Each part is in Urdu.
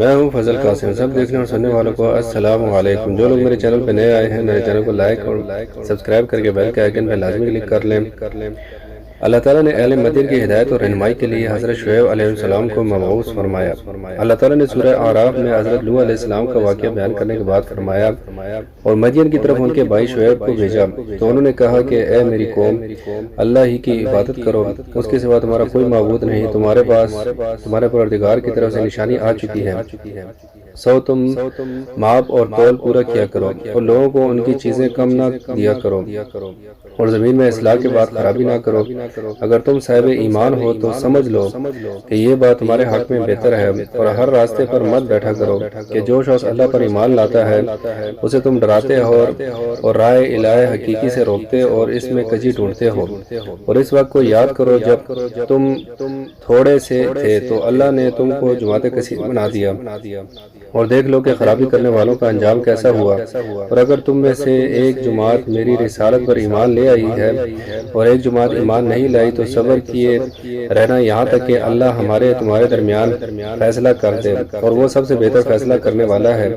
میں ہوں فضل قاسم۔ سب دیکھنے اور سننے والوں کو السلام علیکم۔ جو لوگ میرے چینل پہ نئے آئے ہیں میرے چینل کو لائک اور سبسکرائب کر کے بیل کے آئیکن پہ لازمی کلک کر لیں۔ اللہ تعالیٰ نے اہل مدین کی ہدایت اور رہنمائی کے لیے حضرت شعیب علیہ السلام کو مبعوث فرمایا۔ اللہ تعالیٰ نے سورہ اعراف میں حضرت نوح علیہ السلام کا واقعہ بیان کرنے کے بعد فرمایا اور مدین کی طرف ان کے بھائی شعیب کو بھیجا تو انہوں نے کہا کہ اے میری قوم، اللہ ہی کی عبادت کرو، اس کے سوا تمہارا کوئی معبود نہیں، تمہارے پاس تمہارے پروردگار کی طرف سے نشانی آ چکی ہے، سو تم ماپ اور تول پورا کیا کرو اور لوگوں کو ان کی چیزیں کم نہ دیا کرو اور زمین میں اصلاح کے بعد خرابی نہ کرو۔ اگر تم صاحب ایمان ہو تو سمجھ لو کہ یہ بات تمہارے حق میں بہتر ہے، اور ہر راستے پر مت بیٹھا کرو کہ جو شخص اللہ پر ایمان لاتا ہے اسے تم ڈراتے ہو اور راہ الہ حقیقی سے روکتے اور اس میں کجی ڈھونڈتے ہو۔ اور اس وقت کو یاد کرو جب تم تھوڑے سے تھے تو اللہ نے تم کو جماعت کثیر بنا دیا، اور دیکھ لو کہ خرابی کرنے والوں کا انجام کیسا ہوا۔ اور اگر تم میں سے ایک جماعت میری رسالت پر ایمان لے آئی ہے اور ایک جماعت ایمان نہیں لائی تو صبر کیے رہنا یہاں تک کہ اللہ ہمارے تمہارے درمیان فیصلہ کر دے، اور وہ سب سے بہتر فیصلہ کرنے والا ہے۔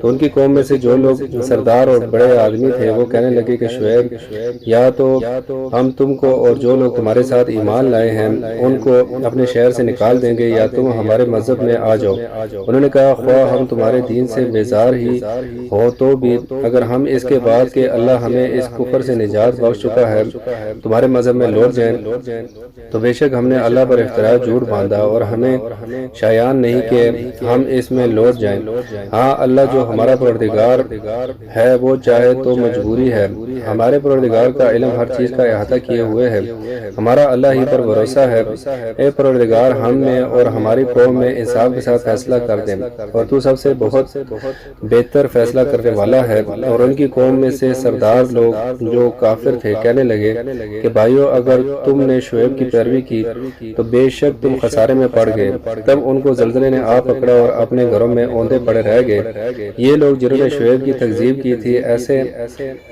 تو ان کی قوم میں سے جو لوگ سردار اور بڑے آدمی تھے وہ کہنے لگے کہ شعیب، یا تو ہم تم کو اور جو لوگ تمہارے ساتھ ایمان لائے ہیں ان کو اپنے شہر سے نکال دیں گے یا تم ہمارے مذہب میں آ جاؤ۔ انہوں نے کہا خواہ ہم تمہارے دین سے بیزار ہی ہو تو بھی اگر ہم اس کے بعد کہ اللہ ہمیں اس کفر سے نجات بخش چکا ہے تمہارے مذہب میں لوٹ جائیں تو بے شک ہم نے اللہ پر افتراء جھوٹ باندھا اور ہمیں شایان نہیں کہ ہم اس میں لوٹ جائیں۔ ہاں، اللہ جو ہمارا پروردگار ہے وہ چاہے تو مجبوری ہے، ہمارے پروردگار کا علم ہر چیز کا احاطہ کیے ہوئے ہے، ہمارا اللہ ہی پر بھروسہ ہے۔ اے پروردگار، ہم میں اور ہماری قوم میں انصاف کے ساتھ فیصلہ کر دیں، اور تو سب سے بہت بہتر فیصلہ کرنے والا ہے۔ اور ان کی قوم میں سے سردار لوگ جو کافر تھے کہنے لگے کہ بھائیو، اگر تم نے شعیب کی پیروی کی تو بے شک تم خسارے میں پڑ گئے۔ تب ان کو زلزلے نے آ پکڑا اور اپنے گھروں میں اوندے پڑے رہ گئے۔ یہ لوگ جنہوں نے شعیب کی تکذیب کی تھی ایسے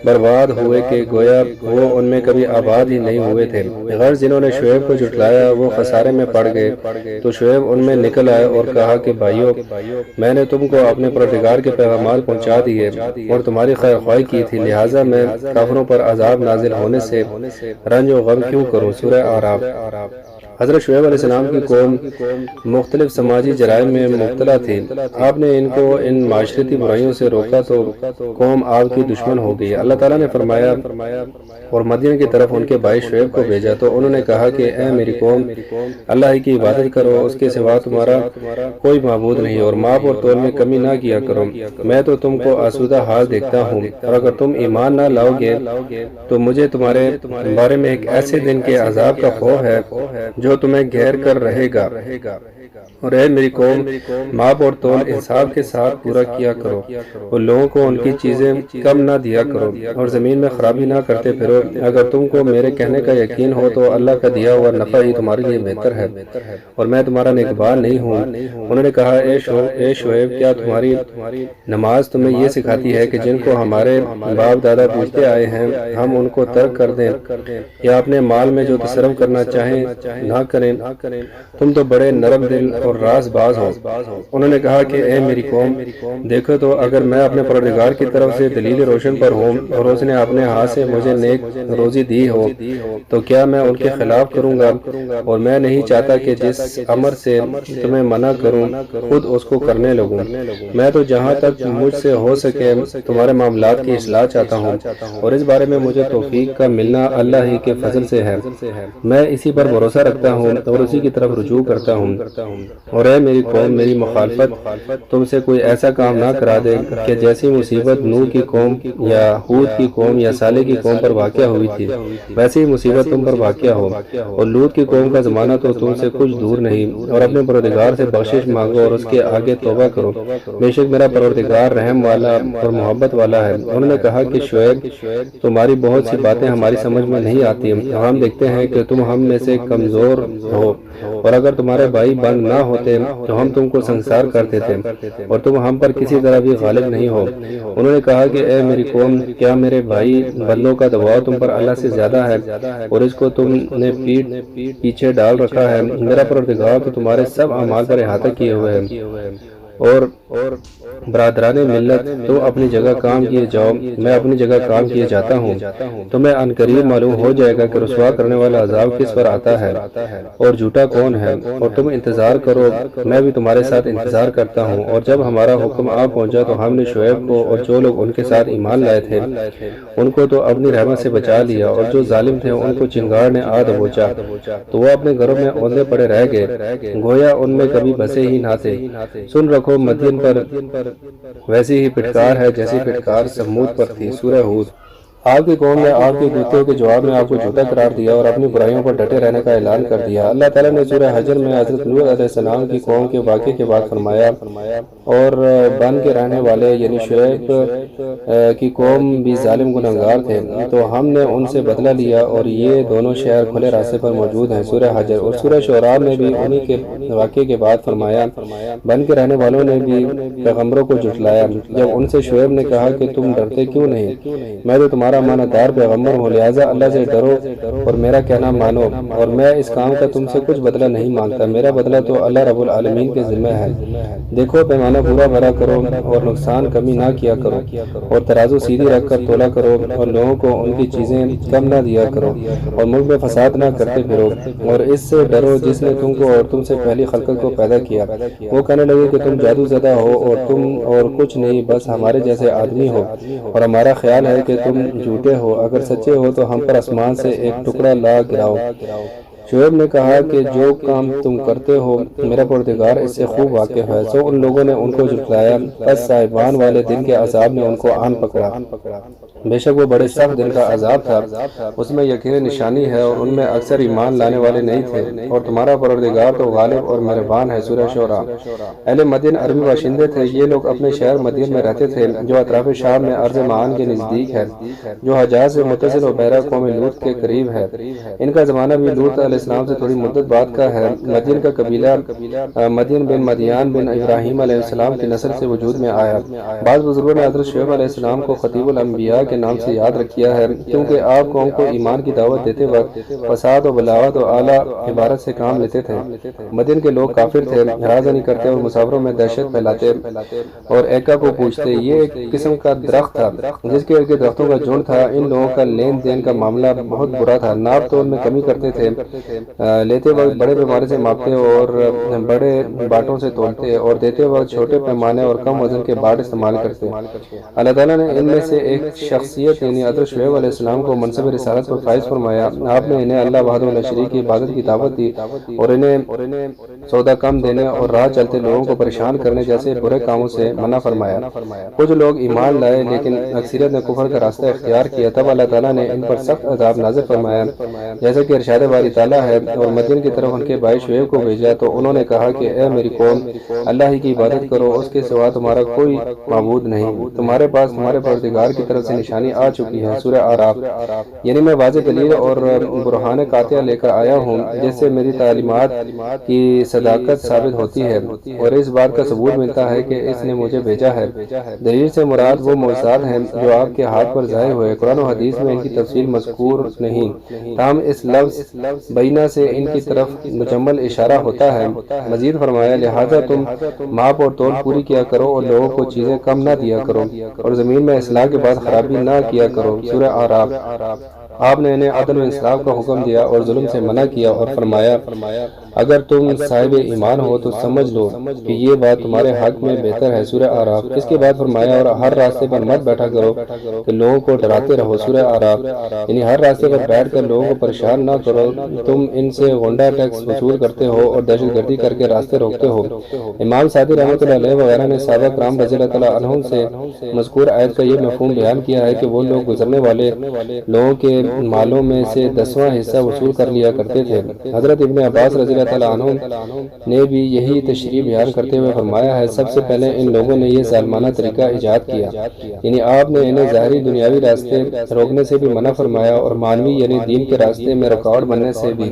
برباد ہوئے کہ گویا وہ ان میں کبھی آباد ہی نہیں ہوئے تھے۔ غرض جنہوں نے شعیب کو جھٹلایا وہ خسارے میں پڑ گئے۔ تو شعیب ان میں نکل آئے اور کہا کہ بھائیو، میں نے تم کو اپنے پروردگار کے پیغامات پہنچا دیے اور تمہاری خیر خواہی کی تھی، لہٰذا میں کافروں پر عذاب نازل ہونے سے رنج و غم کیوں کروں۔ سورہ اعراف۔ حضرت شعیب علیہ السلام کی قوم مختلف سماجی جرائم میں مبتلا تھی، آپ نے ان کو ان معاشرتی برائیوں سے روکا تو قوم آپ کی دشمن ہو گئی۔ اللہ تعالیٰ نے فرمایا اور مدین کی طرف ان کے بھائی شعیب کو بھیجا تو انہوں نے کہا کہ اے میری قوم، اللہ ہی کی عبادت کرو، اس کے سوا تمہارا کوئی معبود نہیں، اور ماپ اور تول میں کمی نہ کیا کرو، میں تو تم کو آسودہ حال دیکھتا ہوں، اور اگر تم ایمان نہ لاؤ گے تو مجھے تمہارے بارے میں ایک ایسے دن کے عذاب کا خوف ہے جو تمہیں گھیر کر رہے گا۔ اور اے میری قوم، ماپ اور تول انصاف کے ساتھ پورا کیا کرو اور لوگوں کو ان کی چیزیں کم نہ دیا کرو اور زمین میں خرابی نہ کرتے پھرو۔ اگر تم کو میرے کہنے کا یقین ہو تو اللہ کا دیا ہوا نفع ہی تمہارے لیے بہتر ہے، اور میں تمہارا نگہبان نہیں ہوں۔ انہوں نے کہا اے شعیب، کیا تمہاری نماز تمہیں یہ سکھاتی ہے کہ جن کو ہمارے باپ دادا پوچھتے آئے ہیں ہم ان کو ترک کر دیں یا اپنے مال میں جو تصرف کرنا چاہیں نہ کریں؟ تم تو بڑے نرم دل اور راز باز ہو۔ انہوں نے کہا کہ اے میری قوم، دیکھو تو اگر میں اپنے پروردگار کی طرف سے دلیل روشن پر ہوں اور اس نے اپنے ہاتھ سے مجھے نیک روزی دی ہو تو کیا میں ان کے خلاف کروں گا؟ اور میں نہیں چاہتا کہ جس امر سے تمہیں منع کروں خود اس کو کرنے لگوں۔ میں تو جہاں تک مجھ سے ہو سکے تمہارے معاملات کی اصلاح چاہتا ہوں، اور اس بارے میں مجھے توفیق کا ملنا اللہ ہی کے فضل سے ہے، میں اسی پر بھروسہ رکھتا ہوں اور اسی کی طرف رجوع کرتا ہوں۔ اور اے میری قوم، میری مخالفت تم سے کوئی ایسا کام نہ کرا دے کہ جیسی مصیبت نوح کی قوم یا ہود کی قوم یا صالح کی قوم پر واقع ہوئی تھی ویسی ہی مصیبت تم پر واقع ہو۔ اور لوط کی قوم کا زمانہ تو تم سے کچھ دور نہیں، اور اپنے پروردگار سے بخشش مانگو اور اس کے آگے توبہ کرو، بے شک میرا پروردگار رحم والا اور محبت والا ہے۔ انہوں نے کہا کہ شعیب، تمہاری بہت سی باتیں ہماری سمجھ میں نہیں آتی، ہم دیکھتے ہیں کہ تم ہم میں سے کمزور ہو، اور اگر تمہارے بھائی بند نہ ہوتے تو ہم تم کو سنسار کرتے تھے اور تم ہم پر کسی طرح بھی غالب نہیں ہو۔ انہوں نے کہا کہ اے میری قوم، کیا میرے بھائی بندوں کا دباؤ تم پر اللہ سے زیادہ ہے اور اس کو تم نے پیچھے ڈال رکھا ہے؟ میرا پروردگار تو تمہارے سب اعمال پر احاطہ کیے ہوئے ہے۔ اور برادران ملت تم اپنی جگہ کام کیے جاؤ، میں اپنی جگہ کام کیے جاتا ہوں۔ تمہیں ان قریب معلوم ہو جائے گا کہ رسوا کرنے والا عذاب کس پر آتا ہے اور جھوٹا کون ہے، اور تم انتظار کرو، میں بھی تمہارے ساتھ انتظار کرتا ہوں۔ اور جب ہمارا حکم آ پہنچا تو ہم نے شعیب کو اور جو لوگ ان کے ساتھ ایمان لائے تھے ان کو تو اپنی رحمت سے بچا لیا، اور جو ظالم تھے ان کو چنگاڑ نے آ دبوچا تو وہ اپنے گھروں میں اوندے پڑے رہ گئے، گویا ان میں کبھی بسے ہی نہ تھے۔ سن رکھو مدین پر ویسی ہی پھٹکار ہے جیسی پھٹکار سمود پر تھی۔ سورہ ہود۔ آپ کی قوم نے آپ کے دوتوں کے جواب میں آپ کو جھوٹا قرار دیا اور اپنی برائیوں پر ڈٹے رہنے کا اعلان کر دیا۔ اللہ تعالیٰ نے سورہ حجر میں حضرت نوح علیہ السلام کی قوم کے واقعے کے بعد فرمایا، اور بن کے رہنے والے یعنی شعیب کی قوم بھی ظالم گنہگار تھے، تو ہم نے ان سے بدلہ لیا اور یہ دونوں شہر کھلے راستے پر موجود ہیں۔ سورہ حجر۔ اور سورہ شعراء میں بھی انہی کے واقعے کے بعد فرمایا، بن کے رہنے والوں نے بھی پیغمبروں کو جھٹلایا جب ان سے شعیب نے کہا کہ تم ڈرتے کیوں نہیں، میں تو تمہارا امانت دار پیغمبر ہوں، لہٰذا اللہ سے ڈرو اور میرا کہنا مانو، اور میں اس کام کا تم سے کچھ بدلہ نہیں مانگتا، میرا بدلہ تو اللہ رب العالمین کے ذمہ ہے۔ دیکھو پیمانہ پورا بھرا کرو اور نقصان کمی نہ کیا کرو، اور ترازو سیدھی رکھ کر تولا کرو، اور لوگوں کو ان کی چیزیں کم نہ دیا کرو، اور ملک میں فساد نہ کرتے پھرو، اور اس سے ڈرو جس نے تم کو اور تم سے پہلی خلقت کو پیدا کیا۔ وہ کہنے لگے کہ تم جادو زدہ ہو اور تم اور کچھ نہیں بس ہمارے جیسے آدمی ہو، اور ہمارا خیال ہے کہ تم جھوٹے ہو، اگر سچے ہو تو ہم پر آسمان سے ایک ٹکڑا لا گراؤ۔ شعیب نے کہا کہ جو کام تم کرتے ہو میرا پروردگار اس سے خوب واقف ہے۔ سو ان لوگوں نے ان کو جھٹلایا، پس صاحبان والے دن کے عذاب نے ان کو آن پکڑا۔ بے شک وہ بڑے سخت دن کا عذاب تھا، اس میں یقینی نشانی ہے اور ان میں اکثر ایمان لانے والے نہیں تھے، اور تمہارا پروردگار تو غالب اور مہربان ہے۔ سورہ شعراء۔ اہل مدین عربی باشندے تھے، یہ لوگ اپنے شہر مدین میں رہتے تھے جو اطراف شام میں ارض معان کے نزدیک ہے، جو حجاز سے متصل و بحیرہ قوم لوط کے قریب ہے۔ ان کا زمانہ بھی لوط علیہ السلام سے تھوڑی مدت بعد کا ہے۔ مدین کا قبیلہ مدین بن مدیان بن ابراہیم علیہ السلام کی نسل سے وجود میں آیا۔ بعض بزرگوں نے حضرت شعیب علیہ السلام کو خطیب الانبیاء کے نام سے یاد رکھا ہے، کیونکہ آپ قوم کو ایمان کی دعوت دیتے وقت فساد و بلاغت و اعلیٰ عبارت سے کام لیتے تھے۔ مدین کے لوگ کافر تھے، ہراسانی کرتے اور مسافروں میں دہشت پھیلاتے اور ایکا کو پوچھتے۔ یہ ایک قسم کا درخت تھا جس کے ارد درختوں کا جھنڈ تھا۔ ان لوگوں کا لین دین کا معاملہ بہت برا تھا، ناپ تول میں کمی کرتے تھے، لیتے وقت بڑے پیمانے سے ماپتے اور بڑے باٹوں سے تولتے، اور دیتے وقت چھوٹے پیمانے اور کم وزن کے باٹ استعمال کرتے۔ اللہ تعالیٰ نے ان میں سے ایک شخصیت یعنی حضرت شعیب علیہ السلام کو منصب رسالت پر فائز فرمایا۔ آپ نے انہیں اللہ وحدہ لا شریک کی عبادت کی دعوت دی اور انہیں سودا کم دینے اور راہ چلتے لوگوں کو پریشان کرنے جیسے برے کاموں سے منع فرمایا۔ کچھ لوگ ایمان لائے لیکن اکثریت نے کفر کا راستہ اختیار کیا، تب اللہ تعالیٰ نے ان پر سخت عذاب نازل فرمایا، جیسا کہ ارشاد باری تعالیٰ ہے۔ اور مدین کی طرف ان کے بھائی شعیب کو بھیجا تو انہوں نے کہا کہ اے میری قوم، اللہ ہی کی عبادت کرو، اس کے سوا تمہارا کوئی معبود نہیں، تمہارے پاس تمہارے پروردگار کی طرف سے نشانی آ چکی ہے۔ سورہ اعراف۔ یعنی میں واضح دلیل اور برہان قاطع لے کر آیا ہوں جس سے میری تعلیمات کی صداقت ثابت ہوتی ہے اور اس بات کا ثبوت ملتا ہے کہ اس نے مجھے بھیجا ہے۔ دلیل سے مراد وہ معجزات ہیں جو آپ کے ہاتھ پر ظاہر ہوئے، قرآن و حدیث میں ان کی تفصیل مذکور نہیں، تاہم اس لفظ بینہ سے ان کی طرف مجمل اشارہ ہوتا ہے۔ مزید فرمایا، لہٰذا تم ماپ اور تول پوری کیا کرو اور لوگوں کو چیزیں کم نہ دیا کرو، اور زمین میں اصلاح کے بعد خرابی نہ کیا کرو۔ سورہ اعراف۔ آپ نے انہیں عدل و انصاف کا حکم دیا اور ظلم سے منع کیا، اور فرمایا اگر تم صاحب ایمان ہو تو سمجھ لو کہ یہ بات تمہارے حق میں بہتر ہے۔ سورہ اعراف۔ اس کے بعد فرمایا، اور ہر راستے پر مت بیٹھا کرو کہ لوگوں کو ڈراتے رہو۔ سورہ اعراف۔ یعنی ہر راستے پر بیٹھ کر لوگوں کو پریشان نہ کرو، تم ان سے غنڈہ ٹیکس وصول کرتے ہو اور دہشت گردی کر کے راستے روکتے ہو۔ امام صادق رحمۃ اللہ علیہ وغیرہ نے صحابہ کرام رضی اللہ تعالیٰ عنہم سے مذکور آیت کا یہ مفہوم بیان کیا ہے کہ وہ لوگ گزرنے والے لوگوں کے مالوں میں سے 10واں حصہ وصول کر لیا کرتے تھے۔ حضرت ابن عباس رضی اللہ تعالیٰ عنہ نے بھی یہی تشریح بیان کرتے ہوئے فرمایا ہے، سب سے پہلے ان لوگوں نے یہ ظالمانہ طریقہ ایجاد کیا، یعنی آپ نے انہیں ظاہری دنیاوی راستے روکنے سے بھی منع فرمایا اور مانوی یعنی دین کے راستے میں رکاوٹ بننے سے بھی۔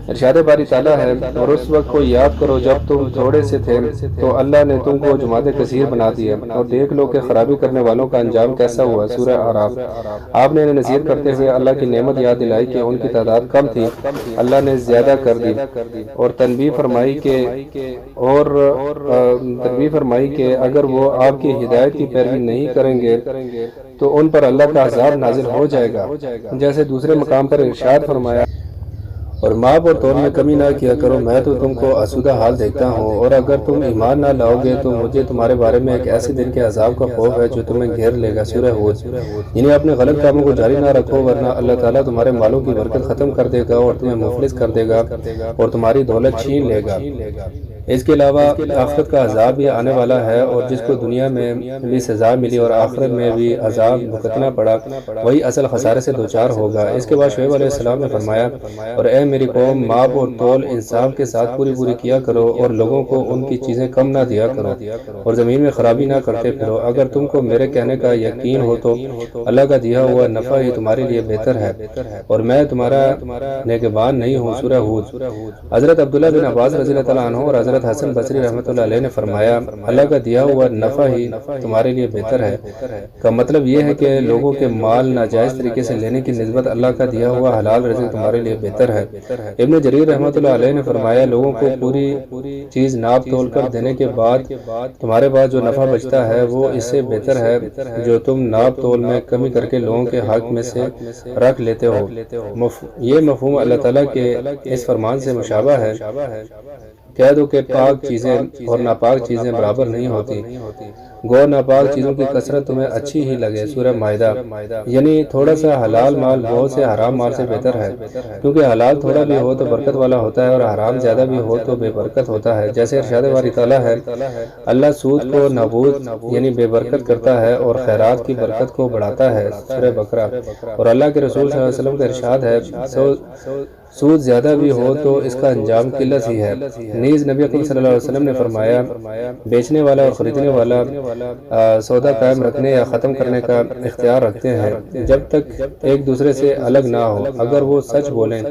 ارشاد باری تعالیٰ ہے، اور اس وقت کو یاد کرو جب تم تھوڑے سے تھے تو اللہ نے تم کو جماعت کثیر بنا دیا، اور دیکھ لو کہ خرابی کرنے والوں کا انجام کیسا ہوا۔ سورہ اعراف۔ آپ نے انہیں نصیحت کرتے ہوئے اللہ اللہ کی نعمت یاد دلائی کہ ان کی تعداد کم تھی، اللہ نے زیادہ کر دی، اور تنبیہ فرمائی کہ اگر وہ آپ کی ہدایت کی پیروی نہیں کریں گے تو ان پر اللہ کا عذاب نازل ہو جائے گا۔ جیسے دوسرے مقام پر ارشاد فرمایا، اور ماپ اور تول میں کمی نہ کیا کرو، میں تو تم کو آسودہ حال دیکھتا ہوں، اور اگر تم ایمان نہ لاؤ گے تو مجھے تمہارے بارے میں ایک ایسے دن کے عذاب کا خوف ہے جو تمہیں گھیر لے گا۔ سورہ ہود۔ یعنی اپنے غلط کاموں کو جاری نہ رکھو، ورنہ اللہ تعالیٰ تمہارے مالوں کی برکت ختم کر دے گا اور تمہیں مفلس کر دے گا اور تمہاری دولت چھین لے گا۔ اس کے علاوہ آخرت کا عذاب بھی آنے والا ہے، اور جس کو دنیا میں بھی سزا ملی اور آخرت میں بھی عذاب بھگتنا پڑا، وہی اصل خسارے سے دوچار ہوگا۔ اس کے بعد شعیب علیہ السلام نے فرمایا، اور اے میری قوم، ماپ اور تول انصاف کے ساتھ پوری کیا کرو، اور لوگوں کو ان کی چیزیں کم نہ دیا کرو، اور زمین میں خرابی نہ کرتے پھرو۔ اگر تم کو میرے کہنے کا یقین ہو تو اللہ کا دیا ہوا نفع ہی تمہارے لیے بہتر ہے، اور میں تمہارا نگہبان نہیں ہوں۔ سورہ ہود۔ حضرت عبداللہ بن عباس رضی اللہ تعالیٰ عنہ اور حضرت حسن بصری رحمۃ اللہ علیہ نے فرمایا، اللہ کا دیا ہوا نفع ہی تمہارے لیے بہتر ہے کا مطلب یہ ہے کہ لوگوں کے مال ناجائز طریقے سے لینے کی نسبت اللہ کا دیا ہوا حلال رزق تمہارے لیے بہتر ہے۔ ابن جریر رحمۃ اللہ علیہ نے فرمایا، لوگوں کو پوری چیز ناپ تول کر دینے کے بعد تمہارے پاس جو نفع بچتا ہے وہ اس سے بہتر ہے جو تم ناپ تول میں کمی کر کے لوگوں کے حق میں سے رکھ لیتے ہو۔ یہ مفہوم اللہ تعالیٰ کے اس فرمان سے مشابہ ہے، کہہ دو کہ پاک چیزیں اور ناپاک چیزیں برابر نہیں ہوتی، گو ناپاک چیزوں کی کثرت تمہیں اچھی ہی لگے۔ سورہ مائدہ۔ یعنی تھوڑا سا حلال مال بہت سے حرام مال سے بہتر ہے، کیونکہ حلال تھوڑا بھی ہو تو برکت والا ہوتا ہے، اور حرام زیادہ بھی ہو تو بے برکت ہوتا ہے۔ جیسے ارشاد باری تعالیٰ ہے، اللہ سود کو نابود یعنی بے برکت کرتا ہے اور خیرات کی برکت کو بڑھاتا ہے۔ سورہ بقرہ۔ اور اللہ کے رسول صلی اللہ علیہ وسلم کا ارشاد ہے، سود زیادہ بھی ہو تو اس کا انجام قلت ہی ہے۔ نیز نبی اکرم صلی اللہ علیہ وسلم نے فرمایا، بیچنے والا اور خریدنے والا سودا قائم رکھنے یا ختم کرنے کا اختیار رکھتے ہیں جب تک ایک دوسرے سے الگ نہ ہو۔ اگر وہ سچ بولیں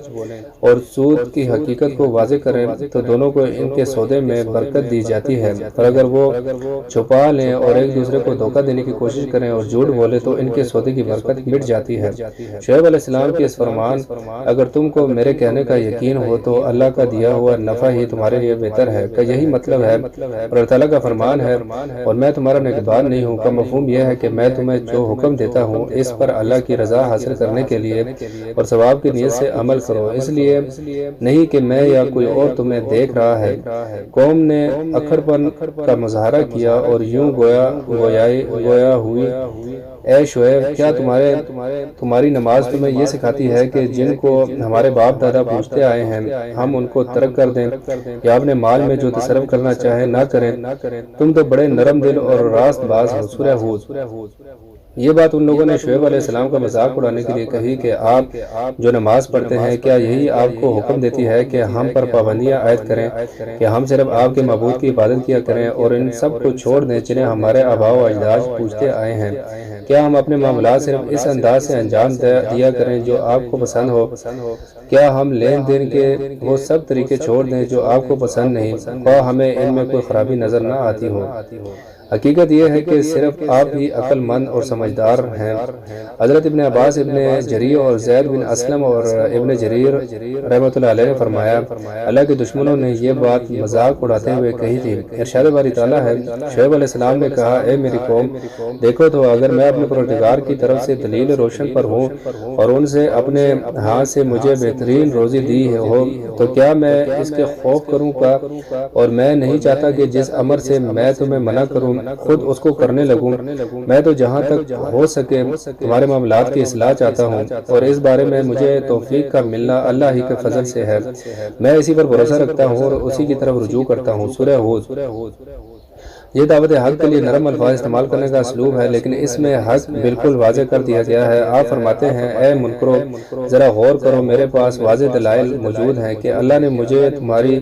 اور سود کی حقیقت کو واضح کریں تو دونوں کو ان کے سودے میں برکت دی جاتی ہے، اور اگر وہ چھپا لیں اور ایک دوسرے کو دھوکہ دینے کی کوشش کریں اور جھوٹ بولے تو ان کے سودے کی برکت مٹ جاتی ہے۔ شعیب علیہ السلام کی اس فرمان، اگر تم کو میرے کہنے کا یقین ہو تو اللہ کا دیا ہوا نفع ہی تمہارے لیے بہتر ہے کا یہی مطلب ہے، اور اللہ تعالیٰ کا فرمان ہے، اور میں تمہارا نگہبان نہیں ہوں کا مفہوم یہ ہے کہ میں تمہیں جو حکم دیتا ہوں اس پر اللہ کی رضا حاصل کرنے کے لیے اور ثواب کی نیت سے عمل کرو، اس لیے نہیں کہ میں یا کوئی اور تمہیں دیکھ رہا ہے۔ قوم نے اکھڑ پن کا مظاہرہ کیا اور یوں گویا ہوئی، اے شعیب، کیا تمہاری نماز تمہیں یہ سکھاتی ہے کہ جن کو ہمارے باپ دادا پوچھتے آئے ہیں ہم ان کو ترک کر دیں، یا اپنے مال میں جو تصرف کرنا چاہے نہ کریں؟ تم تو بڑے نرم دل اور راست باز ہو۔ سورہ ہود۔ یہ بات ان لوگوں نے شعیب علیہ السلام کا مذاق اڑانے کے لیے کہی کہ آپ جو نماز پڑھتے ہیں کیا یہی آپ کو حکم دیتی ہے کہ ہم پر پابندیاں عائد کریں کہ ہم صرف آپ کے معبود کی عبادت کیا کریں اور ان سب کو چھوڑ دیں جنہیں ہمارے آباء و اجداد پوچھتے آئے ہیں؟ کیا ہم اپنے معاملات صرف اس انداز سے انجام دیا کریں جو آپ کو پسند ہو؟ کیا ہم لین دین کے وہ سب طریقے چھوڑ دیں جو آپ کو پسند نہیں، خواہ ہمیں ان میں کوئی خرابی نظر نہ آتی ہو؟ حقیقت یہ ہے کہ صرف آپ ہی عقل مند اور سمجھدار ہیں۔ حضرت ابن عباس، ابن جریر اور زید بن اسلم اور ابن جریر رحمۃ اللہ علیہ نے فرمایا، اللہ کے دشمنوں نے یہ بات مذاق اڑاتے ہوئے کہی تھی۔ ارشاد باری تعالیٰ ہے، شعیب علیہ السلام نے کہا، اے میری قوم، دیکھو تو اگر میں اپنے پروردگار کی طرف سے دلیل روشن پر ہوں اور ان سے اپنے ہاتھ سے مجھے بہترین روزی دی ہو تو کیا میں اس کے خوف کروں گا؟ اور میں نہیں چاہتا کہ جس امر سے میں تمہیں منع کروں خود اس کو کرنے لگوں۔ میں تو جہاں تک ہو سکے تمہارے معاملات کی اصلاح چاہتا ہوں، اور اس بارے میں مجھے توفیق کا ملنا اللہ ہی کے فضل سے ہے۔ میں اسی پر بھروسہ رکھتا ہوں اور اسی کی طرف رجوع کرتا ہوں۔ سورہ ہود۔ یہ دعوت حق کے لیے نرم الفاظ استعمال کرنے کا اسلوب ہے، لیکن اس میں حق بالکل واضح کر دیا گیا ہے۔ آپ فرماتے ہیں، اے منکرو، ذرا غور کرو، میرے پاس واضح دلائل موجود ہیں کہ اللہ نے مجھے تمہاری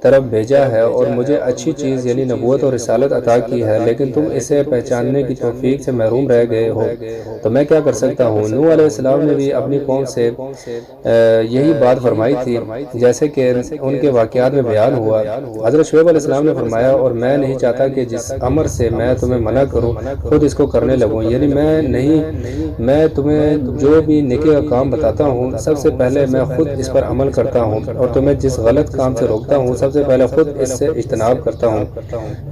طرف بھیجا ہے اور مجھے اچھی چیز یعنی نبوت اور رسالت عطا کی ہے، لیکن تم اسے پہچاننے کی توفیق سے محروم رہ گئے ہو، تو میں کیا کر سکتا ہوں؟ نوح علیہ السلام نے بھی اپنی قوم سے یہی بات فرمائی تھی، جیسے کہ ان کے واقعات میں بیان ہوا۔ حضرت شعیب علیہ السلام نے فرمایا، اور میں نہیں چاہتا کہ کہ جس امر سے میں تمہیں منع کروں خود اس کو کرنے لگوں، یعنی میں تمہیں جو بھی نیکی کا کام بتاتا ہوں سب سے پہلے میں خود اس پر عمل کرتا ہوں، اور تمہیں جس غلط کام سے روکتا ہوں سب سے پہلے خود اس سے اجتناب کرتا ہوں۔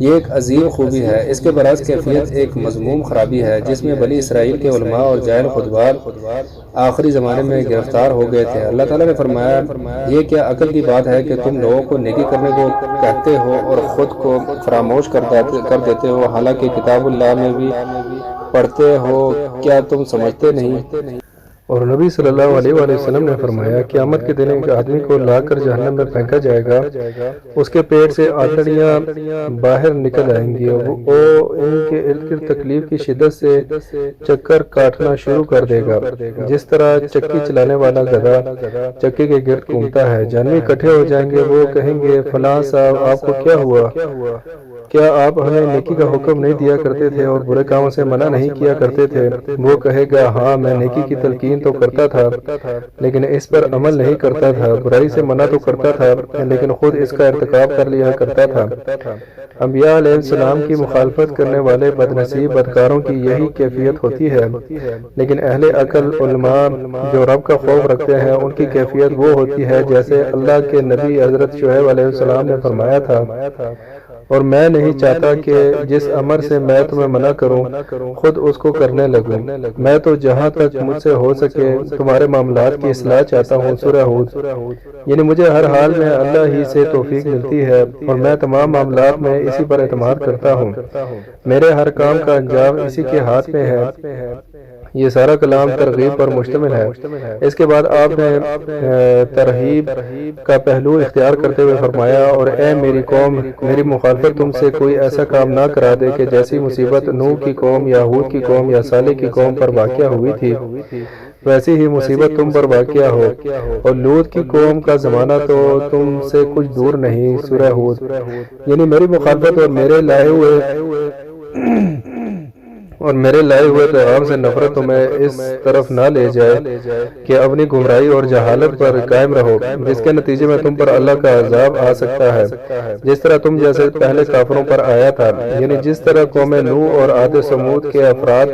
یہ ایک عظیم خوبی ہے۔ اس کے برعکس کیفیت ایک مذموم خرابی ہے جس میں بنی اسرائیل کے علماء اور جاہل خطبات آخری زمانے میں گرفتار ہو گئے تھے۔ اللہ تعالیٰ نے فرمایا، یہ کیا عقل کی بات ہے کہ تم لوگوں کو نیکی کرنے کو کہتے ہو اور خود کو فراموش کر دیتے ہو، حالانکہ کتاب اللہ میں بھی پڑھتے ہو، کیا تم سمجھتے نہیں؟ اور نبی صلی اللہ علیہ وآلہ وسلم نے فرمایا، قیامت کے دن ایک آدمی کو لا کر جہنم میں پھینکا جائے گا، اس کے پیٹ سے آنتڑیاں باہر نکل آئیں گی، وہ ان کے ارد گرد تکلیف کی شدت سے چکر کاٹنا شروع کر دے گا، جس طرح چکی چلانے والا گدھا چکی کے گرد گھومتا ہے۔ جہنمی اکٹھے ہو جائیں گے، وہ کہیں گے، فلاں صاحب آپ کو کیا ہوا؟ کیا آپ ہمیں نیکی کا حکم نہیں دیا کرتے تھے اور برے کاموں سے منع نہیں کیا کرتے تھے؟ وہ کہے گا، ہاں میں نیکی کی تلقین تو کرتا تھا لیکن اس پر عمل نہیں کرتا تھا، برائی سے منع تو کرتا تھا لیکن خود اس کا ارتکاب کر لیا کرتا تھا۔ انبیاء علیہ السلام کی مخالفت کرنے والے بدنصیب بدکاروں کی یہی کیفیت ہوتی ہے، لیکن اہل عقل علماء جو رب کا خوف رکھتے ہیں ان کی کیفیت وہ ہوتی ہے جیسے اللہ کے نبی حضرت شعیب علیہ السلام نے فرمایا تھا، اور میں نہیں چاہتا کہ جس امر سے میں تمہیں منع کروں خود اس کو کرنے لگوں، میں تو جہاں تک مجھ سے ہو سکے تمہارے معاملات کی اصلاح چاہتا ہوں۔ سورہ ہود۔ یعنی مجھے ہر حال میں اللہ ہی سے توفیق ملتی ہے اور میں تمام معاملات میں اسی پر اعتماد کرتا ہوں، میرے ہر کام کا انجام اسی کے ہاتھ میں ہے۔ یہ سارا کلام ترغیب پر مشتمل ہے۔ اس کے بعد آپ نے ترہیب کا پہلو اختیار کرتے ہوئے فرمایا، اور اے میری قوم، میری مخالفت تم سے کوئی ایسا کام نہ کرا دے کہ جیسی مصیبت نوح کی قوم یا ہود کی قوم یا صالح کی قوم پر واقع ہوئی تھی ویسی ہی مصیبت تم پر واقع ہو، اور لوط کی قوم کا زمانہ تو تم سے کچھ دور نہیں۔ سورہ ہود۔ یعنی میری مخالفت اور میرے لائے ہوئے پیغام سے نفرت تمہیں اس طرف نہ لے جائے کہ اپنی گمراہی اور جہالت پر قائم رہو، جس کے نتیجے میں تم پر اللہ کا عذاب آ سکتا ہے، جس طرح تم جیسے پہلے کافروں پر آیا تھا۔ یعنی جس طرح قوم نوح اور عاد ثمود کے افراد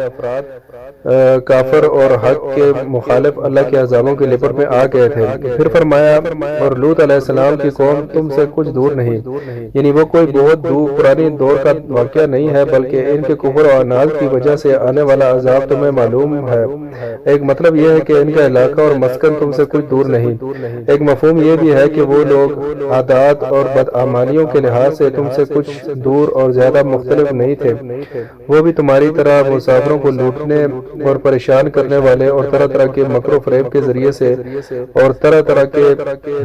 کافر اور حق کے مخالف اللہ کے عذابوں کے لپٹ میں آ گئے تھے۔ پھر فرمایا، اور لوط علیہ السلام کی قوم تم سے کچھ دور نہیں، یعنی وہ کوئی بہت پرانی دور کا واقعہ نہیں ہے، بلکہ ان کے کفر اور عناد کی وجہ سے آنے والا عذاب تمہیں معلوم ہے۔ ایک مطلب یہ ہے کہ ان کا علاقہ اور مسکن تم سے کچھ دور نہیں۔ ایک مفہوم یہ بھی ہے کہ وہ لوگ عادات اور بدعمالیوں کے لحاظ سے تم سے کچھ دور اور زیادہ مختلف نہیں تھے، وہ بھی تمہاری طرح مسافروں کو لوٹنے اور پریشان کرنے والے اور طرح طرح کے مکر و فریب کے ذریعے سے اور طرح طرح کے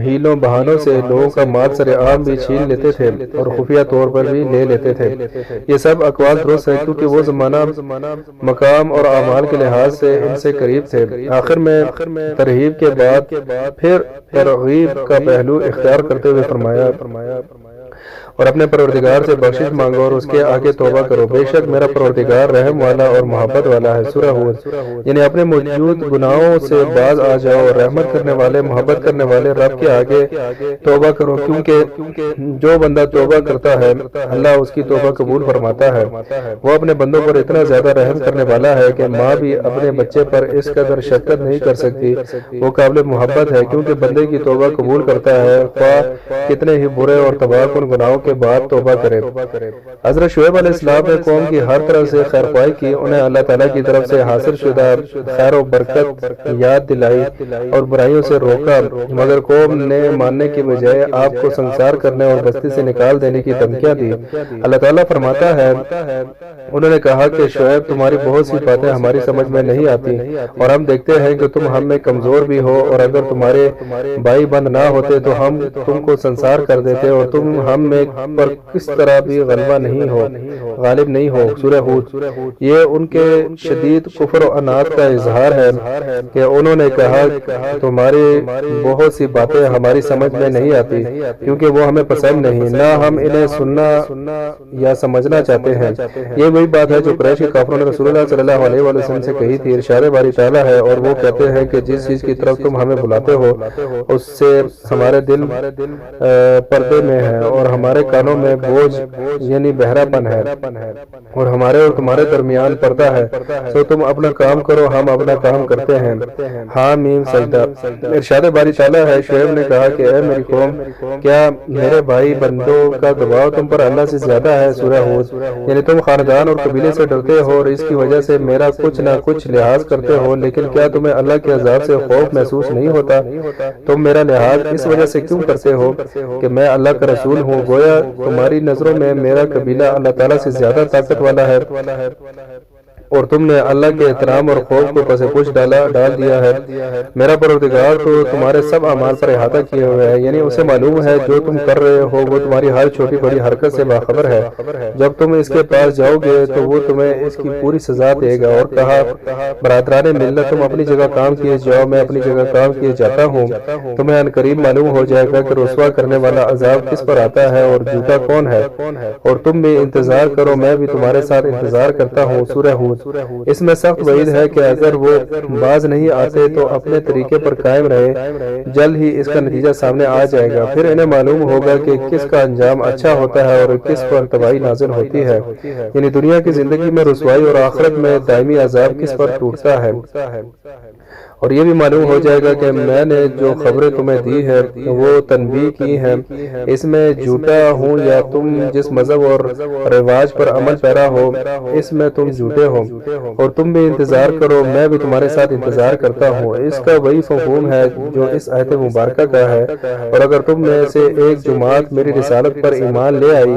ہیلوں بہانوں سے لوگوں کا مال سر عام بھی چھین لیتے تھے اور خفیہ طور پر بھی لے لیتے تھے۔ یہ سب اقوال درست ہے کیونکہ وہ زمانہ مقام اور اعمال کے لحاظ سے ان سے قریب تھے۔ آخر میں ترہیب کے بعد پھر ترغیب کا پہلو اختیار کرتے ہوئے فرمایا، اور اپنے پروردگار سے بخشش مانگو اور اس کے آگے توبہ کرو، بے شک میرا پروردگار رحم والا اور محبت والا ہے۔ سورہ ہود۔ یعنی اپنے موجود گناہوں سے باز آ جاؤ اور رحمت کرنے والے محبت کرنے والے رب کے آگے توبہ کرو، کیونکہ جو بندہ توبہ کرتا ہے اللہ اس کی توبہ قبول فرماتا ہے۔ وہ اپنے بندوں پر اتنا زیادہ رحم کرنے والا ہے کہ ماں بھی اپنے بچے پر اس قدر شفقت نہیں کر سکتی، وہ قابل محبت ہے، کیونکہ بندے کی توبہ قبول کرتا ہے خواہ کتنے ہی برے اور تباہ کن گناہوں کے بعد توبہ کرے۔ حضرت شعیب علیہ السلام نے قوم کی ہر طرح سے خیر خواہی کی، انہیں اللہ تعالیٰ کی طرف سے حاصل شدہ خیر و برکت یاد دلائی اور برائیوں سے روکا، مگر قوم نے ماننے کی بجائے آپ کو سنسار کرنے اور بستی سے نکال دینے کی دھمکیاں دی۔ اللہ تعالیٰ فرماتا ہے، انہوں نے کہا کہ شعیب تمہاری بہت سی باتیں ہماری سمجھ میں نہیں آتی، اور ہم دیکھتے ہیں کہ تم ہم میں کمزور بھی ہو، اور اگر تمہارے بھائی بند نہ ہوتے تو ہم تم کو سنسار کر دیتے، اور تم ہم میں پر کس طرح بھی غالب نہیں ہو۔ سورہ ہود۔ یہ ان کے شدید کفر و عناد کا اظہار ہے کہ انہوں نے کہا تمہاری بہت سی باتیں ہماری سمجھ میں نہیں آتی کیونکہ وہ ہمیں پسند نہیں، نہ ہم انہیں سننا یا سمجھنا چاہتے ہیں۔ یہ وہی بات ہے جو قریش کے کافروں نے رسول اللہ صلی اللہ علیہ وسلم سے کہی تھی۔ ارشاد باری تعالیٰ ہے، اور وہ کہتے ہیں کہ جس چیز کی طرف تم ہمیں بلاتے ہو اس سے ہمارے دل پردے میں ہے اور ہمارے کانوں میں بوجھ یعنی بہرا پن ہے اور ہمارے اور تمہارے درمیان پردہ ہے، تو تم اپنا کام کرو، ہم اپنا کام کرتے ہیں۔ حامیم سجدہ۔ ارشاد باری تعالیٰ ہے، شعیب نے کہا کہ اے میری قوم، کیا میرے بھائی بندوں کا دباؤ تم پر اللہ سے زیادہ ہے؟ سورہ ہود۔ یعنی تم خاندان اور قبیلے سے ڈرتے ہو اور اس کی وجہ سے میرا کچھ نہ کچھ لحاظ کرتے ہو، لیکن کیا تمہیں اللہ کے عذاب سے خوف محسوس نہیں ہوتا؟ تم میرا لحاظ اس وجہ سے کیوں کرتے ہو کہ میں اللہ کا رسول ہوں؟ گویا تمہاری نظروں میں میرا قبیلہ اللہ تعالیٰ سے زیادہ طاقت والا ہے اور تم نے اللہ کے احترام اور خوف کو پس پش ڈال دیا ہے۔ میرا پروردگار تو تمہارے سب اعمال پر احاطہ کیے ہوئے ہے، یعنی اسے معلوم ہے جو تم کر رہے ہو، وہ تمہاری ہر چھوٹی بڑی حرکت سے باخبر ہے۔ جب تم اس کے پاس جاؤ گے تو وہ تمہیں اس کی پوری سزا دے گا۔ اور کہا، برادران ملت، تم اپنی جگہ کام کیے جاؤ، میں اپنی جگہ کام کیے جاتا ہوں۔ تمہیں ان قریب معلوم ہو جائے گا کہ رسوا کرنے والا عذاب کس پر آتا ہے اور جھوٹا کون ہے، اور تم بھی انتظار کرو، میں بھی تمہارے ساتھ انتظار کرتا ہوں۔ سورہ ہود۔ اس میں سخت وعید ہے کہ اگر وہ باز نہیں آتے تو اپنے طریقے پر قائم رہے، جلد ہی اس کا نتیجہ سامنے آ جائے گا، پھر انہیں معلوم ہوگا کہ کس کا انجام اچھا ہوتا ہے اور کس پر تباہی نازل ہوتی ہے، یعنی دنیا کی زندگی میں رسوائی اور آخرت میں دائمی عذاب کس پر ٹوٹتا ہے۔ اور یہ بھی معلوم ہو جائے گا کہ میں نے جو خبریں تمہیں دی ہے وہ تنبیہ کی ہیں، اس میں جھوٹا ہوں یا تم جس مذہب اور رواج پر عمل پیرا ہو اس میں تم جھوٹے ہو، اور تم بھی انتظار کرو، میں بھی تمہارے ساتھ انتظار کرتا ہوں۔ اس کا وہی مفہوم ہے جو اس آیت مبارکہ کا ہے۔ اور اگر تم میں سے ایک جماعت میری رسالت پر ایمان لے آئی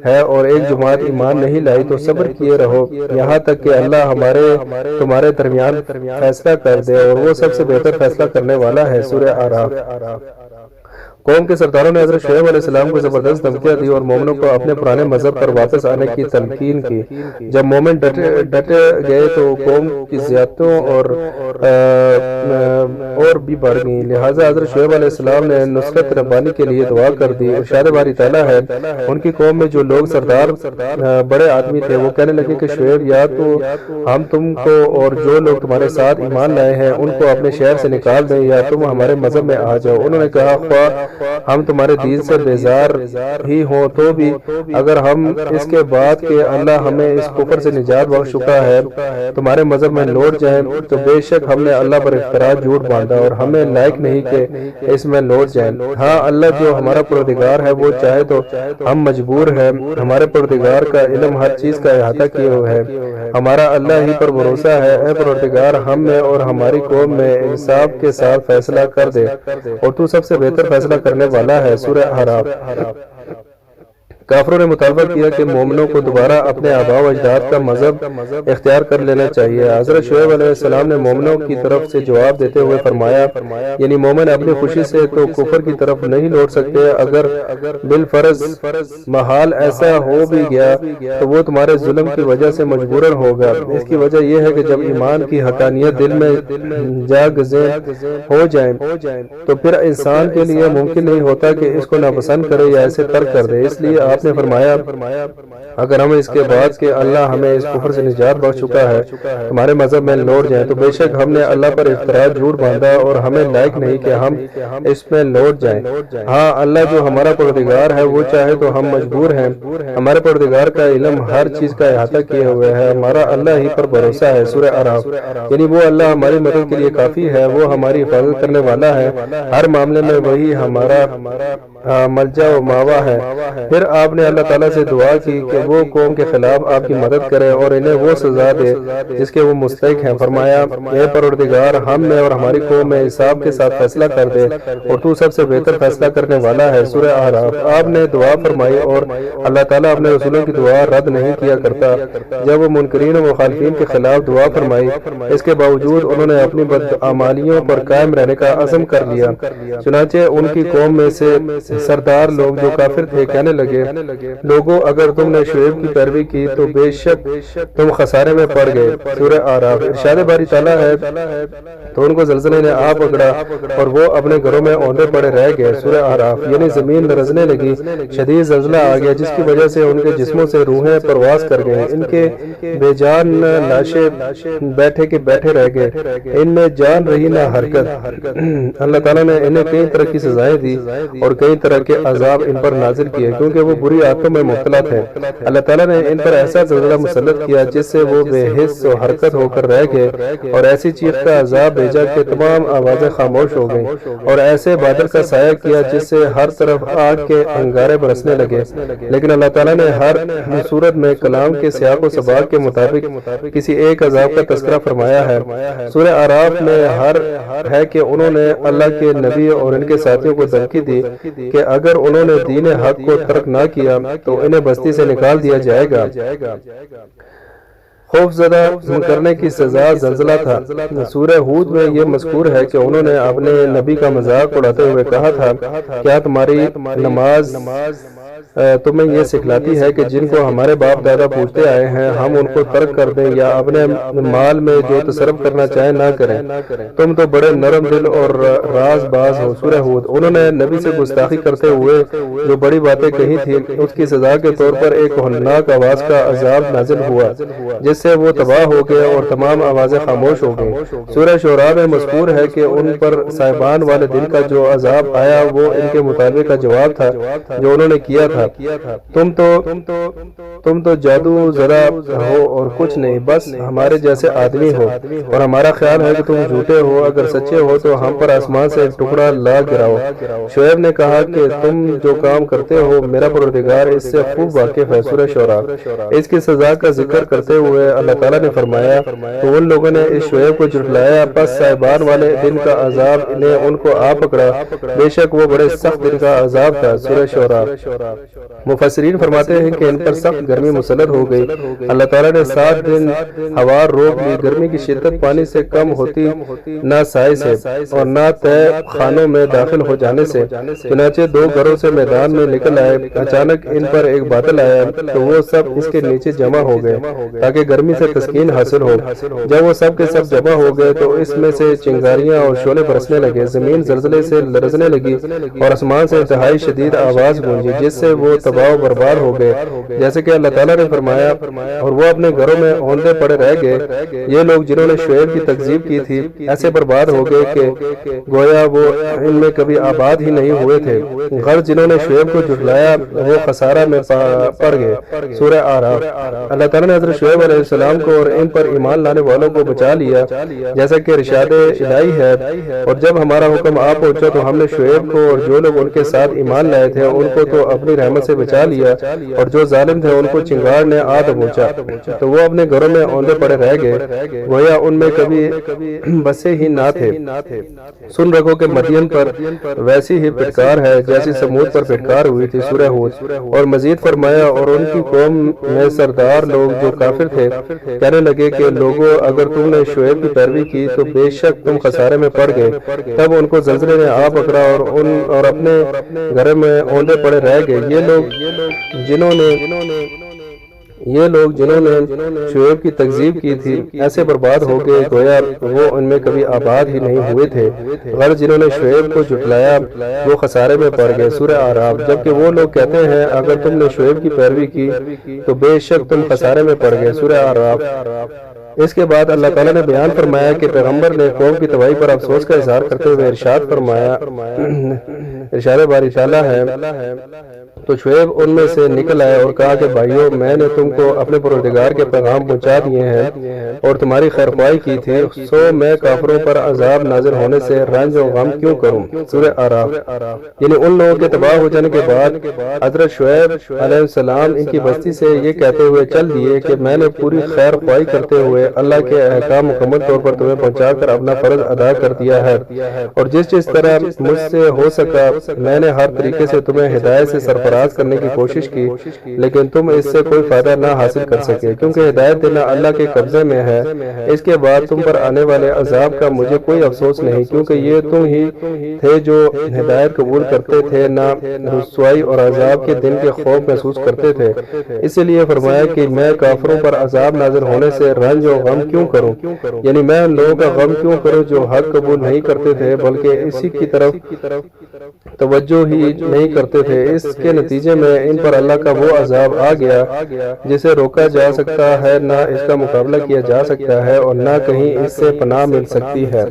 ہے اور ایک جماعت ایمان نہیں لائی تو صبر کیے رہو یہاں تک کہ اللہ تمہارے درمیان فیصلہ کر دے، اور وہ سب سے بہتر فیصلہ کرنے والا ہے۔ سورہ اعراف۔ قوم کے سرداروں نے حضرت شعیب علیہ السلام کو زبردست دھمکیاں دی اور مومنوں کو اپنے پرانے مذہب پر واپس آنے کی تلقین کی۔ جب مومن ڈٹ گئے تو قوم کی زیادتیوں اور بھی بڑھ گئیں، لہٰذا حضرت شعیب علیہ السلام نے نصرت ربانی کے لیے دعا کر دی۔ ارشاد باری تعالیٰ ہے، ان کی قوم میں جو لوگ سردار بڑے آدمی تھے وہ کہنے لگے کہ شعیب، یا تو ہم تم کو اور جو لوگ تمہارے ساتھ ایمان لائے ہیں ان کو اپنے شہر سے نکال دیں یا تم ہمارے مذہب میں آ جاؤ۔ انہوں نے کہا، خواہ ہم تمہارے دین سے بیزار ہی ہوں تو بھی اگر ہم اس کے بعد کہ اللہ ہمیں اس کفر سے نجات بخش چکا ہے تمہارے مذہب میں لوٹ جائیں تو بے شک ہم نے اللہ پر افتراء جھوٹ باندھا اور ہمیں لائق نہیں کہ اس میں لوٹ جائیں۔ ہاں، اللہ جو ہمارا پروردگار ہے وہ چاہے تو ہم مجبور ہیں، ہمارے پروردگار کا علم ہر چیز کا احاطہ کیے ہوئے ہے، ہمارا اللہ ہی پر بھروسہ ہے۔ اے پروردگار، ہم میں اور ہماری قوم میں انصاف کے ساتھ فیصلہ کر دے اور تو سب سے بہتر فیصلہ کرنے والا ہے۔ سورہ اعراف۔ کافروں نے مطالبہ کیا کہ مومنوں کو دوبارہ اپنے آباء و اجداد کا مذہب اختیار کر لینا چاہیے۔ حضرت شعیب علیہ السلام نے مومنوں کی طرف سے جواب دیتے ہوئے فرمایا، یعنی مومن اپنی خوشی سے تو کفر کی طرف نہیں لوٹ سکتے، اگر بالفرض محال ایسا ہو بھی گیا تو وہ تمہارے ظلم کی وجہ سے مجبوراً ہوگا۔ اس کی وجہ یہ ہے کہ جب ایمان کی حقانیت دل میں جاگزیں ہو جائیں تو پھر انسان کے لیے ممکن نہیں ہوتا کہ اس کو ناپسند کرے یا اسے ترک کر دے۔ اس لیے آپ نے فرمایا، اگر ہم اس کے بعد کہ اللہ ہمیں اس کفر سے نجات بخش چکا ہے تمہارے مذہب میں لوٹ جائیں تو بے شک ہم نے اللہ پر افتراء جھوٹ باندھا اور ہمیں لائق نہیں کہ ہم اس میں لوٹ جائیں۔ ہاں، اللہ جو ہمارا پروردگار ہے وہ چاہے تو ہم مجبور ہیں، ہمارے پروردگار کا علم ہر چیز کا احاطہ کیے ہوئے ہے، ہمارا اللہ ہی پر بھروسہ ہے۔ سورہ اعراف۔ یعنی وہ اللہ ہماری مدد کے لیے کافی ہے، وہ ہماری حفاظت کرنے والا ہے، ہر معاملے میں وہی ہمارا ملجا و ماوا ہے۔ پھر آپ نے اللہ تعالیٰ سے دعا کی کہ وہ قوم کے خلاف آپ کی مدد کرے اور انہیں وہ سزا دے جس کے وہ مستحق ہیں۔ فرمایا، اے پروردگار، ہم میں اور ہماری قوم میں انصاف کے ساتھ فیصلہ کر دے اور تو سب سے بہتر فیصلہ کرنے والا ہے۔ سورہ اعراف۔ آپ نے دعا فرمائی اور اللہ تعالیٰ اپنے رسولوں کی دعا رد نہیں کیا کرتا۔ جب وہ منکرین و مخالفین کے خلاف دعا فرمائی، اس کے باوجود انہوں نے اپنی بدعمالیوں پر قائم رہنے کا عزم کر لیا۔ چنانچہ ان کی قوم میں سے سردار لوگ جو کافر تھے کہنے لگے، لوگوں، اگر تم نے شعیب کی پیروی کی تو بے شک تم خسارے میں پڑ گئے۔ سورہ اعراف۔ ارشاد باری تعالیٰ ہے، تو ان کو زلزلے نے آ پکڑا اور وہ اپنے گھروں میں اوندے پڑے رہ گئے۔ سورہ اعراف۔ یعنی زمین لرزنے لگی، شدید زلزلہ آ گیا جس کی وجہ سے ان کے جسموں سے روحیں پرواز کر گئیں، ان کے بے جان لاشیں بیٹھے کے بیٹھے رہ گئے، ان میں جان رہی نہ حرکت۔ اللہ تعالیٰ نے انہیں کئی طرح کی سزائیں دی اور کئی طرح کے عذاب ان پر نازل کیے کیونکہ وہ بری عادتوں میں مبتلا تھے۔ اللہ تعالیٰ نے ان پر ایسا زلزلہ مسلط کیا جس سے وہ بے حس و حرکت ہو کر رہ گئے، اور ایسی چیخ کا عذاب بھیجا کہ تمام آوازیں خاموش ہو گئیں، اور ایسے بادل کا سایہ کیا جس سے ہر طرف آگ کے انگارے برسنے لگے۔ لیکن اللہ تعالیٰ نے ہر صورت میں کلام کے سیاق و سباق کے مطابق کسی ایک عذاب کا تذکرہ فرمایا ہے۔ سورہ اعراف میں ہے کہ انہوں نے اللہ کے نبی اور ان کے ساتھیوں کو دھمکی دی کہ اگر انہوں نے دین حق کو ترک نہ کیا تو انہیں بستی سے نکال دیا جائے گا۔ خوف زدہ کرنے کی سزا زلزلہ تھا۔ سورہ ہود میں یہ مذکور ہے کہ انہوں نے اپنے نبی کا مذاق اڑاتے ہوئے کہا تھا، کیا تمہاری نماز تمہیں یہ سکھلاتی ہے کہ جن کو ہمارے باپ دادا پوچھتے آئے ہیں ہم ان کو ترک کر دیں یا اپنے مال میں جو تصرف کرنا چاہیں نہ کریں؟ تم تو بڑے نرم دل اور راز باز ہو۔ سورہ ہود۔ انہوں نے نبی سے گستاخی کرتے ہوئے جو بڑی باتیں کہی تھی اس کی سزا کے طور پر ایک ہولناک آواز کا عذاب نازل ہوا جس سے وہ تباہ ہو گئے اور تمام آوازیں خاموش ہو گئیں۔ سورہ شعراء میں مذکور ہے کہ ان پر صاحبان والے دن کا جو عذاب آیا وہ ان کے مطابق کا جواب تھا جو انہوں نے کیا تھا۔ تم تو جادو زدہ ہو اور کچھ نہیں، بس ہمارے جیسے آدمی ہو، اور ہمارا خیال ہے کہ تم جھوٹے ہو، اگر سچے ہو تو ہم پر آسمان سے ایک ٹکڑا لا گراؤ۔ شعیب نے کہا کہ تم جو کام کرتے ہو میرا پروردگار اس سے خوب واقف ہے۔ سورہ شعراء۔ اس کی سزا کا ذکر کرتے ہوئے اللہ تعالیٰ نے فرمایا تو ان لوگوں نے اس شعیب کو جھٹلایا، پس صاحبان والے دن کا عذاب نے ان کو آ پکڑا، بے شک وہ بڑے سخت دن کا عذاب تھا۔ سورہ شعراء۔ مفسرین فرماتے ہیں کہ ان پر سخت گرمی مسلط ہو گئی۔ اللہ تعالیٰ نے 7 دن ہوا روک لی، گرمی کی شدت پانی سے کم ہوتی نہ سائے سے اور نہ طے خانوں میں داخل ہو جانے سے، چنانچہ 2 گھروں سے میدان میں نکل آئے۔ اچانک ان پر ایک بادل آیا تو وہ سب اس کے نیچے جمع ہو گئے تاکہ گرمی سے تسکین حاصل ہو۔ جب وہ سب کے سب جمع ہو گئے تو اس میں سے چنگاریاں اور شعلے برسنے لگے، زمین زلزلے سے لرزنے لگی اور آسمان سے انتہائی شدید آواز گونجی جس سے وہ تباہ و برباد ہو گئے، جیسے کہ اللہ تعالیٰ نے فرمایا، اور وہ اپنے گھروں میں اوندے پڑے رہ گئے۔ یہ لوگ جنہوں نے شعیب کی تکذیب کی تھی ایسے برباد ہو گئے کہ گویا وہ ان میں کبھی آباد ہی نہیں ہوئے تھے۔ غرض جنہوں نے شعیب کو جھٹلایا وہ خسارہ میں پڑ گئے۔ سورہ اعراف۔ اللہ تعالیٰ نے حضرت شعیب علیہ السلام کو اور ان پر ایمان لانے والوں کو بچا لیا جیسا کہ ارشاد الہی ہے، اور جب ہمارا حکم آ پہنچا تو ہم نے شعیب کو اور جو لوگ ان کے ساتھ ایمان لائے تھے ان کو تو اپنی رحمت سے بچا لیا، اور جو ظالم تھے ان کو چنگار نے آ دبوچا تو وہ اپنے گھروں میں اوندے پڑے رہ گئے، گویا ان میں کبھی بسے ہی نہ تھے۔ سن رکھو کہ مدین پر ویسی ہی پھٹکار ہے جیسی سمود پر پھٹکار ہوئی تھی۔ سورہ ہود۔ اور مزید فرمایا، اور ان کی قوم میں سردار لوگ جو کافر تھے کہنے لگے کہ لوگوں اگر تم نے شعیب کی پیروی کی تو بے شک تم خسارے میں پڑ گئے۔ تب ان کو زلزلے نے آ پکڑا اور اپنے گھر میں اوندے پڑے رہ گئے۔ یہ لوگ جنہوں نے شعیب کی تکذیب کی تھی ایسے برباد ہو گئے گویا وہ ان میں کبھی آباد ہی نہیں ہوئے تھے۔ غرض جنہوں نے شعیب کو جھٹلایا وہ خسارے میں پڑ گئے۔ سورہ اعراف۔ جبکہ وہ لوگ کہتے ہیں اگر تم نے شعیب کی پیروی کی تو بے شک تم خسارے میں پڑ گئے۔ سورہ اعراف۔ اس کے بعد اللہ تعالیٰ نے بیان فرمایا کہ پیغمبر نے قوم کی تباہی پر افسوس کا اظہار کرتے ہوئے ارشاد فرمایا، ارشاد باری تعالیٰ ہے، تو شعیب ان میں سے نکل آئے اور کہا کہ بھائیو میں نے تم کو اپنے پروردگار کے پیغام پہنچا دیے ہیں اور تمہاری خیرخواہی کی تھی، سو میں کافروں پر عذاب نازل ہونے سے رنج و غم کیوں کروں۔ سورہ اعراف۔ یعنی ان لوگوں کے تباہ ہو جانے کے بعد حضرت شعیب علیہ السلام ان کی بستی سے یہ کہتے ہوئے چل دیے کہ میں نے پوری خیر خواہی کرتے ہوئے اللہ کے احکام مکمل طور پر تمہیں پہنچا کر اپنا فرض ادا کر دیا ہے، اور جس طرح مجھ سے ہو سکا میں نے ہر طریقے سے تمہیں ہدایت سے سرفراز کرنے کی کوشش کی، لیکن تم اس سے کوئی فائدہ نہ حاصل کر سکے، کیونکہ ہدایت دینا اللہ کے قبضے میں ہے۔ اس کے بعد تم پر آنے والے عذاب کا مجھے کوئی افسوس نہیں، کیونکہ یہ تم ہی تھے جو ہدایت قبول کرتے تھے، نہ رسوائی اور عذاب کے دن کے خوف محسوس کرتے تھے۔ اس لیے فرمایا کہ میں کافروں پر عذاب نازل ہونے سے رنج و غم کیوں کروں، یعنی میں ان لوگوں کا غم کیوں کروں جو حق قبول نہیں کرتے تھے بلکہ اسی کی طرف توجہ ہی نہیں کرتے تھے۔ اس کے نتیجے میں ان پر اللہ کا وہ عذاب آ گیا جسے روکا جا سکتا ہے، نہ اس کا مقابلہ کیا جا سکتا ہے اور نہ کہیں اس سے پناہ مل سکتی ہے۔